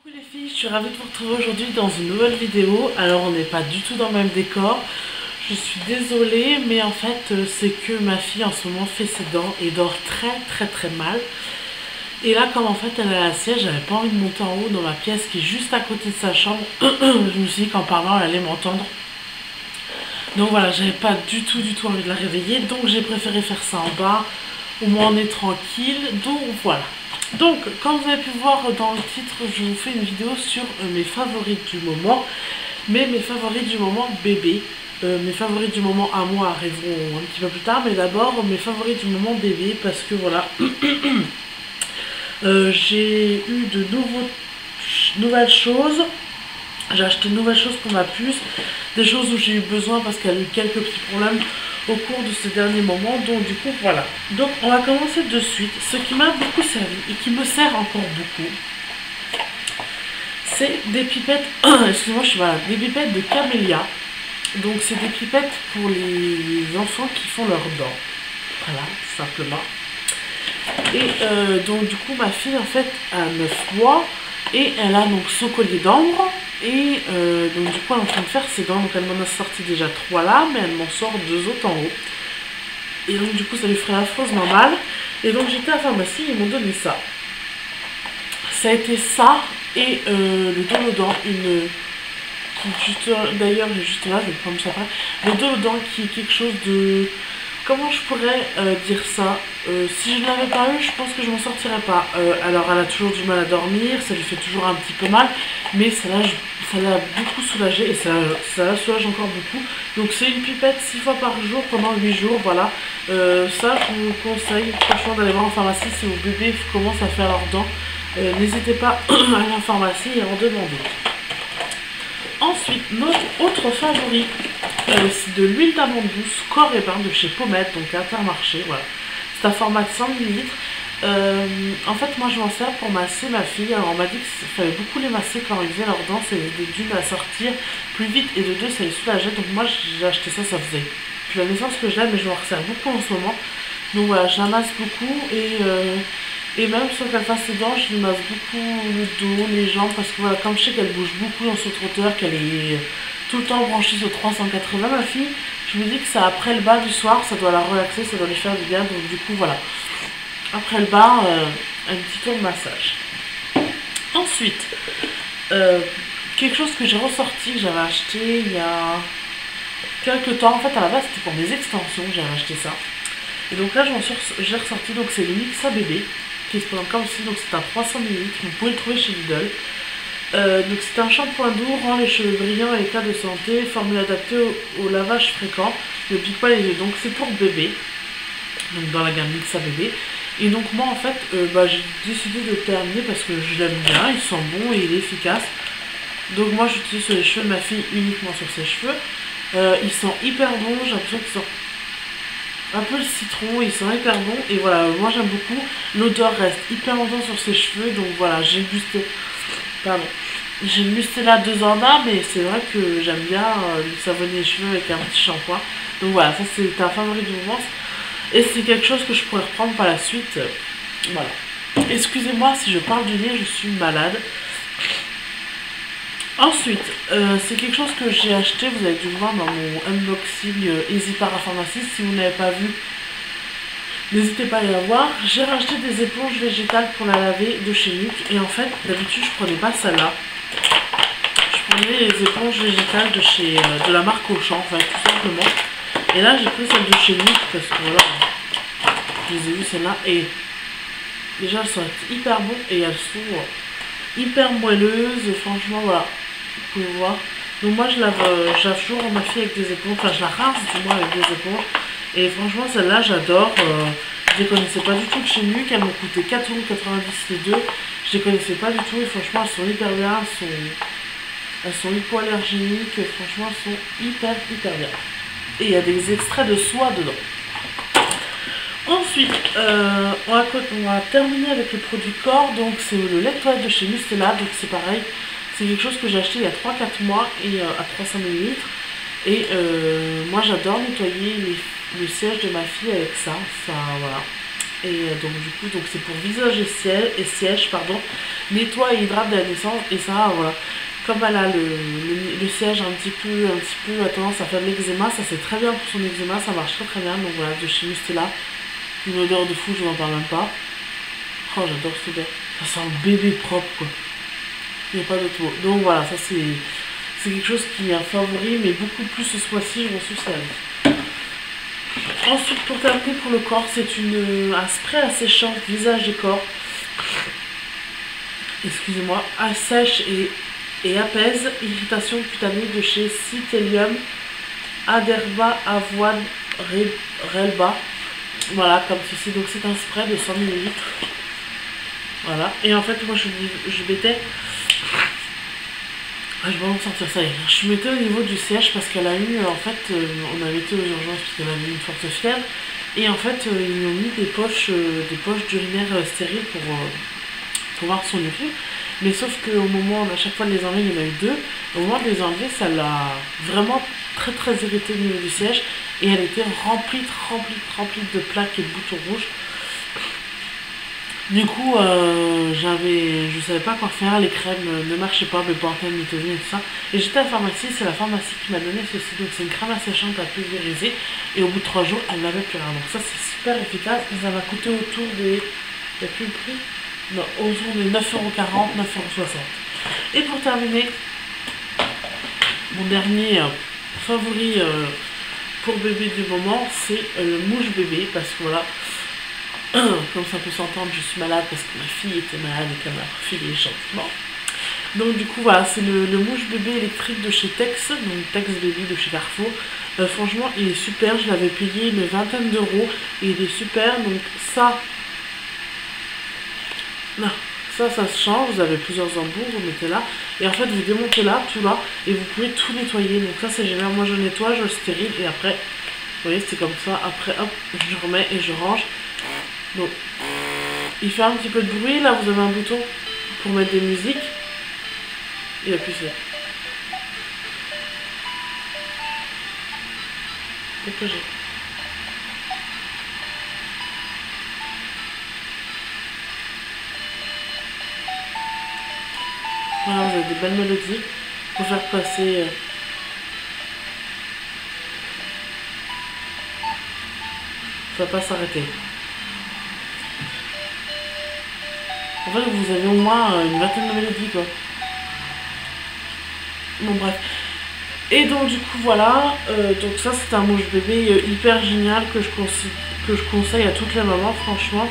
Coucou les filles, je suis ravie de vous retrouver aujourd'hui dans une nouvelle vidéo. Alors on n'est pas du tout dans le même décor. Je suis désolée mais en fait c'est que ma fille en ce moment fait ses dents et dort très mal. Et là comme en fait elle est à la sieste, j'avais pas envie de monter en haut dans ma pièce qui est juste à côté de sa chambre. Je me suis dit qu'en parlant elle allait m'entendre. Donc voilà, j'avais pas du tout envie de la réveiller. Donc j'ai préféré faire ça en bas. Au moins on est tranquille. Donc voilà. Donc, comme vous avez pu voir dans le titre, je vous fais une vidéo sur mes favoris du moment. Mais mes favoris du moment bébé. Mes favoris du moment à moi arriveront un petit peu plus tard. Mais d'abord, mes favoris du moment bébé. Parce que voilà, j'ai eu de nouvelles choses. J'ai acheté de nouvelles choses pour ma puce. Des choses où j'ai eu besoin parce qu'elle a eu quelques petits problèmes au cours de ces derniers moments. Donc du coup voilà, donc on va commencer de suite. Ce qui m'a beaucoup servi et qui me sert encore beaucoup, c'est des pipettes excusez-moi je suis malade, des pipettes de Camélia. Donc c'est des pipettes pour les enfants qui font leurs dents, voilà, simplement. Et donc du coup ma fille en fait a 9 mois et elle a donc son collier d'ambre. Et donc du coup elle est en train de faire ses dents. Donc elle m'en a sorti déjà 3 là, mais elle m'en sort 2 autres en haut. Et donc du coup ça lui ferait affreusement mal. Et donc j'étais à la pharmacie, ils m'ont donné ça. Ça a été ça et le Dolodent, d'ailleurs juste là, je vais prendre ça après. Le Dolodent qui est quelque chose de... Comment je pourrais dire ça, si je ne l'avais pas eu, je pense que je m'en sortirais pas. Alors elle a toujours du mal à dormir, ça lui fait toujours un petit peu mal, mais ça l'a beaucoup soulagé et ça la soulage encore beaucoup. Donc c'est une pipette 6 fois par jour pendant 8 jours, voilà. Ça je vous conseille franchement d'aller voir en pharmacie si vos bébés commencent à faire leurs dents. N'hésitez pas à aller en pharmacie et à en demander. Ensuite, notre autre favori, c'est de l'huile d'amande douce corps et bain de chez Pomade, donc Intermarché, voilà. C'est un format de 100 ml. En fait, moi je m'en sers pour masser ma fille. Alors on m'a dit qu'il fallait beaucoup les masser quand ils faisaient leurs dents, ça les d'une à sortir plus vite et de deux ça les soulageait. Donc moi j'ai acheté ça, ça faisait depuis la naissance que je l'aime, mais je m'en resserre beaucoup en ce moment. Donc voilà, je la masse beaucoup et même sans qu'elle fasse ses dents, je lui masse beaucoup le dos, les jambes, parce que voilà, comme je sais qu'elle bouge beaucoup dans son trotteur, qu'elle est tout le temps branchée sur 380 ma fille, je me dis que ça après le bas du soir, ça doit la relaxer, ça doit lui faire du bien, donc du coup voilà. Après le bas, un petit tour de massage. Ensuite, quelque chose que j'ai ressorti, que j'avais acheté il y a quelques temps, en fait à la base c'était pour mes extensions, j'avais acheté ça. Et donc là j'ai ressorti, donc c'est le Mix à bébé, qui se présente comme aussi, donc c'est un 300 ml, vous pouvez le trouver chez Lidl. Donc c'est un shampoing doux, rend les cheveux brillants et éclat de santé, formule adaptée au lavage fréquent, ne pique pas les yeux, donc c'est pour bébé, donc dans la gamme Mix à bébé. Et donc moi en fait j'ai décidé de le terminer parce que je l'aime bien, il sent bon et il est efficace. Donc moi j'utilise sur les cheveux de ma fille, uniquement sur ses cheveux. Il sent hyper bon, j'ai l'impression qu'il sent un peu le citron, il sent hyper bon. Et voilà, moi j'aime beaucoup, l'odeur reste hyper longtemps sur ses cheveux. Donc voilà, j'ai une Mustela 2 en 1, mais c'est vrai que j'aime bien lui savonner les cheveux avec un petit shampoing. Donc voilà, ça c'est un favori du moment. Et c'est quelque chose que je pourrais reprendre par la suite. Voilà. Excusez-moi si je parle du nez, je suis malade. Ensuite, c'est quelque chose que j'ai acheté, vous avez dû le voir dans mon unboxing Easy Parapharmacie. Si vous n'avez pas vu, n'hésitez pas à aller la voir. J'ai racheté des éponges végétales pour la laver de chez Nuc. Et en fait, d'habitude, je prenais pas celle-là. Je prenais les éponges végétales de la marque Auchan, en fait, tout simplement. Et là, j'ai pris celle de chez Nuc parce que voilà, je les ai vues celle-là. Et déjà, elles sont hyper bonnes et elles sont hyper moelleuses. Franchement, voilà. Vous pouvez voir. Donc moi je lave toujours ma fille avec des éponges, enfin je la rince du moins avec des éponges. Et franchement celle-là j'adore, je les connaissais pas du tout de chez Nuc, elles m'ont coûté 4,90 € les deux. Je les connaissais pas du tout et franchement elles sont hyper bien, elles sont hypoallergéniques, franchement elles sont hyper bien. Et il y a des extraits de soie dedans. Ensuite, on va terminer avec le produit corps, donc c'est le lait de toilette de chez Mustela, donc c'est pareil. C'est quelque chose que j'ai acheté il y a 3-4 mois et à 300 ml. Et moi j'adore nettoyer le siège de ma fille avec ça. Voilà. Et donc du coup, donc c'est pour visage et siège, pardon. Nettoie et hydrate de la naissance. Et ça, voilà. Comme elle a le siège un petit peu a tendance à faire de l'eczéma, ça c'est très bien pour son eczéma, ça marche très très bien. Donc voilà, de chez Mustela. Une odeur de fou, je n'en parle même pas. Oh, j'adore cette odeur. Ça sent le bébé propre, quoi. Il n'y a pas d'autre mot. Donc voilà, ça c'est quelque chose qui est un favori, mais beaucoup plus ce mois-ci, je m'en suis servi. Ensuite, pour terminer pour le corps, c'est un spray asséchant visage et corps. Excusez-moi, assèche et apaise irritation cutanée de chez Cytelium, Aderba, Avoine, Relba. Voilà, comme ceci. Donc c'est un spray de 100 ml. Voilà. Et en fait, moi je mettais... Ah, je vais en sortir ça. Je mettais au niveau du siège parce qu'elle a eu, en fait, on avait été aux urgences parce qu'elle avait eu une forte fièvre. Et en fait, ils lui ont mis des poches d'urinaire stériles pour voir son urine. Mais sauf qu'au moment, à chaque fois de les enlever, il y en a eu deux. Au moment de les enlever, ça l'a vraiment très très irrité au niveau du siège. Et elle était remplie de plaques et de boutons rouges. Du coup, je savais pas quoi faire, les crèmes ne marchaient pas, mes Pantene, Mytosine et tout ça. Et j'étais à la pharmacie, c'est la pharmacie qui m'a donné ceci. Donc c'est une crème asséchante à pulvériser. Et au bout de 3 jours, elle n'avait plus rien. Donc ça c'est super efficace. Et ça m'a coûté autour des... Il n'y a plus le prix? Non, autour de 9,40 €, 9,60 €. Et pour terminer, mon dernier favori pour bébé du moment, c'est le mouche bébé. Parce que voilà... Comme ça peut s'entendre, je suis malade parce que ma fille était malade et qu'elle m'a refilé gentiment. Donc du coup voilà, c'est le mouche bébé électrique de chez Tex, donc Tex Baby de chez Carrefour. Franchement il est super, je l'avais payé une vingtaine d'euros et il est super. Donc ça se change, vous avez plusieurs embouts, vous mettez là. Et en fait vous démontez là, tout là, et vous pouvez tout nettoyer. Donc ça c'est génial, moi je nettoie, je le stérile et après, vous voyez c'est comme ça, après hop, je remets et je range. Donc, il fait un petit peu de bruit. Là, vous avez un bouton pour mettre des musiques. Et appuie sur. Déposer. Voilà, vous avez des belles mélodies pour faire passer. Ça va pas s'arrêter. En fait, vous avez au moins une vingtaine de mélodies, quoi. Bon, bref. Et donc, du coup, voilà. Donc, ça, c'est un mouche bébé hyper génial que je conseille à toutes les mamans, franchement.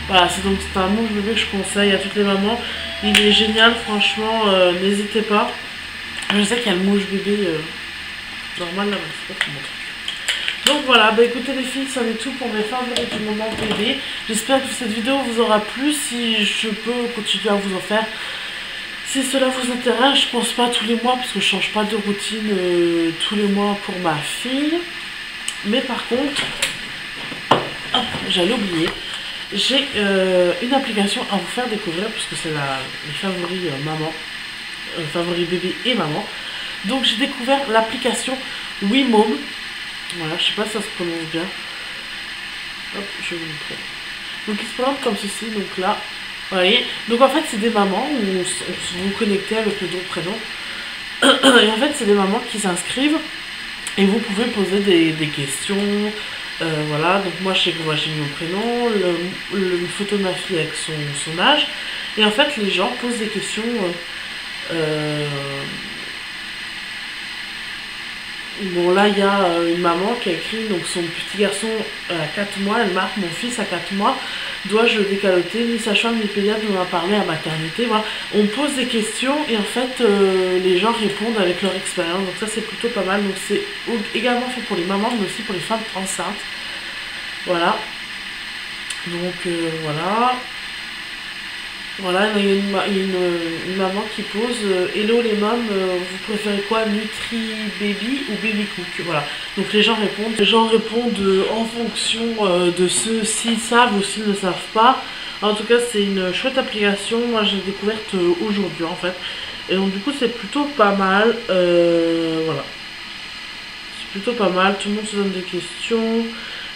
Voilà, c'est un mouche bébé que je conseille à toutes les mamans. Il est génial, franchement, n'hésitez pas. Je sais qu'il y a le mouche bébé normal là-bas, c'est pas tout mon truc. Donc voilà, bah écoutez les filles, ça en est tout pour mes favoris du moment bébé. J'espère que cette vidéo vous aura plu, si je peux continuer à vous en faire. Si cela vous intéresse, je pense pas tous les mois, parce que je change pas de routine tous les mois pour ma fille. Mais par contre, j'allais oublier, j'ai une application à vous faire découvrir, puisque c'est les favoris maman, favoris bébé et maman. Donc j'ai découvert l'application WeMom. Voilà, je sais pas si ça se prononce bien. Hop, je vais vous montrer. Donc il se présente comme ceci, donc là, vous voyez. Donc en fait c'est des mamans où vous connectez avec le nom prénom. Et en fait c'est des mamans qui s'inscrivent et vous pouvez poser des questions. Voilà, donc moi je sais que moi j'ai mis mon prénom, une photo de ma fille avec son âge. Et en fait les gens posent des questions. Bon là il y a une maman qui a écrit, donc son petit garçon à 4 mois, elle marque mon fils à 4 mois, dois-je le décaloter, ni sage-femme ni pédiatre nous en parler à maternité. Voilà, on pose des questions et en fait les gens répondent avec leur expérience, donc ça c'est plutôt pas mal. Donc c'est également fait pour les mamans mais aussi pour les femmes enceintes. Voilà, donc voilà. Voilà, il y a une maman qui pose hello les mômes, vous préférez quoi, Nutri Baby ou Baby Cook? Voilà, donc les gens répondent en fonction de ceux s'ils savent ou s'ils ne savent pas. En tout cas, c'est une chouette application. Moi, j'ai découverte aujourd'hui en fait. Et donc, du coup, c'est plutôt pas mal. Voilà. plutôt pas mal. Tout le monde se donne des questions.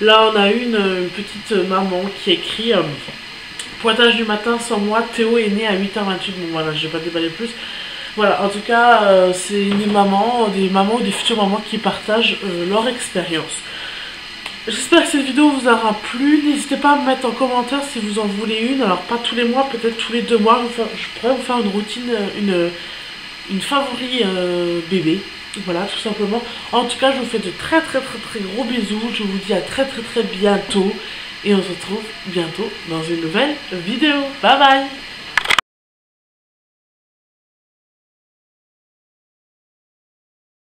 Là, on a une petite maman qui écrit pointage du matin sans moi. Théo est né à 8h28. Bon, voilà, je vais pas déballer plus. Voilà, en tout cas, c'est des mamans ou des futures mamans qui partagent leur expérience. J'espère que cette vidéo vous aura plu. N'hésitez pas à me mettre en commentaire si vous en voulez une. Alors, pas tous les mois, peut-être tous les 2 mois. Je pourrais vous faire une routine, une favori bébé. Voilà, tout simplement. En tout cas, je vous fais de très gros bisous. Je vous dis à très bientôt. Et on se retrouve bientôt dans une nouvelle vidéo. Bye bye!